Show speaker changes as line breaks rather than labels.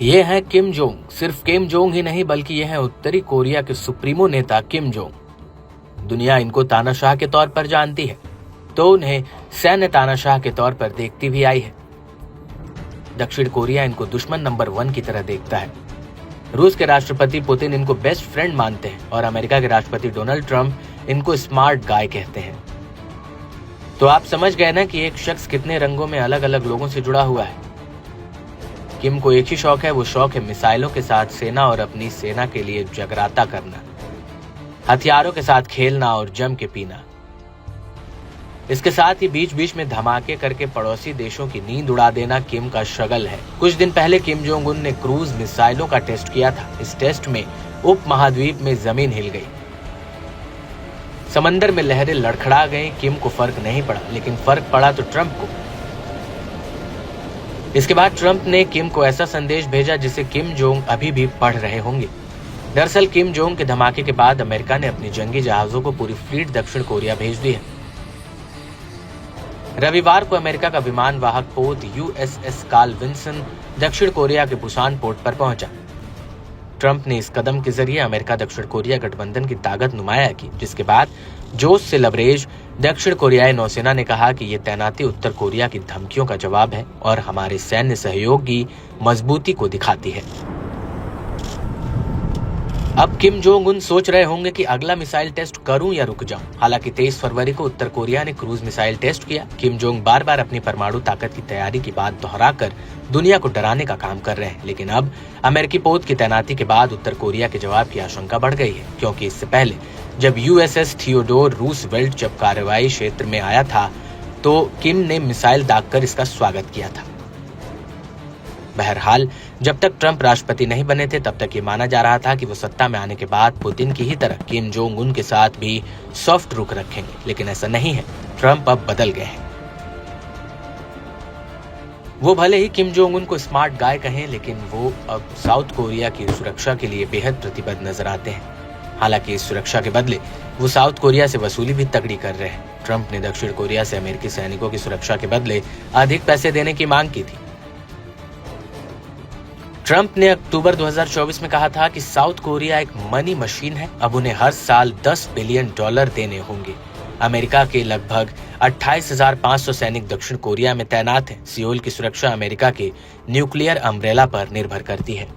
ये हैं Kim Jong. सिर्फ किम जोंग ही नहीं बल्कि ये हैं उत्तरी कोरिया के सुप्रीमो नेता किम जोंग। दुनिया इनको तानाशाह के तौर पर जानती है तो उन्हें सैन्य तानाशाह के तौर पर देखती भी आई है। दक्षिण कोरिया इनको दुश्मन नंबर 1 की तरह देखता है। रूस के राष्ट्रपति पुतिन इनको बेस्ट फ्रेंड मानते हैं और अमेरिका के राष्ट्रपति डोनाल्ड ट्रंप इनको स्मार्ट गाय कहते हैं। तो आप समझ गए ना कि एक शख्स कितने रंगों में अलग अलग लोगों से जुड़ा हुआ है। किम को एक ही शौक है, वो शौक है मिसाइलों के साथ सेना और अपनी सेना के लिए जगराता करना, हथियारों के साथ खेलना और जम के पीना। इसके साथ ही बीच बीच में धमाके करके पड़ोसी देशों की नींद उड़ा देना किम का शगल है। कुछ दिन पहले किम जोंग उन ने क्रूज मिसाइलों का टेस्ट किया था। इस टेस्ट में उप महाद्वीप में जमीन हिल गई, समंदर में लहरें लड़खड़ा गईं। किम को फर्क नहीं पड़ा, लेकिन फर्क पड़ा तो ट्रंप को। इसके बाद ट्रंप ने किम को ऐसा संदेश भेजा जिसे किम जोंग अभी भी पढ़ रहे होंगे। दरअसल किम जोंग के धमाके के बाद अमेरिका ने अपनी जंगी जहाजों को पूरी फ्लीट दक्षिण कोरिया भेज दी है। रविवार को अमेरिका का विमान वाहक पोत USS कार्ल विन्सन दक्षिण कोरिया के बुसान पोर्ट पर पहुंचा। ट्रंप ने इस कदम के जरिए अमेरिका दक्षिण कोरिया गठबंधन की ताकत नुमाया की, जिसके बाद जोश से लबरेज दक्षिण कोरियाई नौसेना ने कहा कि ये तैनाती उत्तर कोरिया की धमकियों का जवाब है और हमारे सैन्य सहयोग की मजबूती को दिखाती है। अब किम जोंग उन सोच रहे होंगे कि अगला मिसाइल टेस्ट करूं या रुक जाऊं। हालांकि 23 फरवरी को उत्तर कोरिया ने क्रूज मिसाइल टेस्ट किया। किम जोंग बार बार अपनी परमाणु ताकत की तैयारी की बात दोहराकर दुनिया को डराने का काम कर रहे हैं, लेकिन अब अमेरिकी पोत की तैनाती के बाद उत्तर कोरिया के जवाब की आशंका बढ़ गई है, क्योंकि इससे पहले जब USS थियोडोर रूसवेल्ट जब कार्रवाई क्षेत्र में आया था तो किम ने मिसाइल दागकर इसका स्वागत किया था। बहरहाल जब तक ट्रंप राष्ट्रपति नहीं बने थे तब तक ये माना जा रहा था कि वो सत्ता में आने के बाद पुतिन की ही तरह किम जोंग उन के साथ भी सॉफ्ट रुख रखेंगे, लेकिन ऐसा नहीं है। ट्रंप अब बदल गए हैं। वो भले ही किम जोंग उन को स्मार्ट गाय कहें, लेकिन वो अब साउथ कोरिया की सुरक्षा के लिए बेहद प्रतिबद्ध नजर आते हैं। हालांकि इस सुरक्षा के बदले वो साउथ कोरिया से वसूली भी तगड़ी कर रहे हैं। ट्रंप ने दक्षिण कोरिया से अमेरिकी सैनिकों की सुरक्षा के बदले अधिक पैसे देने की मांग की थी। ट्रंप ने अक्टूबर 2024 में कहा था कि साउथ कोरिया एक मनी मशीन है, अब उन्हें हर साल $10 बिलियन देने होंगे। अमेरिका के लगभग 28,500 सैनिक दक्षिण कोरिया में तैनात हैं। सियोल की सुरक्षा अमेरिका के न्यूक्लियर अम्ब्रेला पर निर्भर करती है।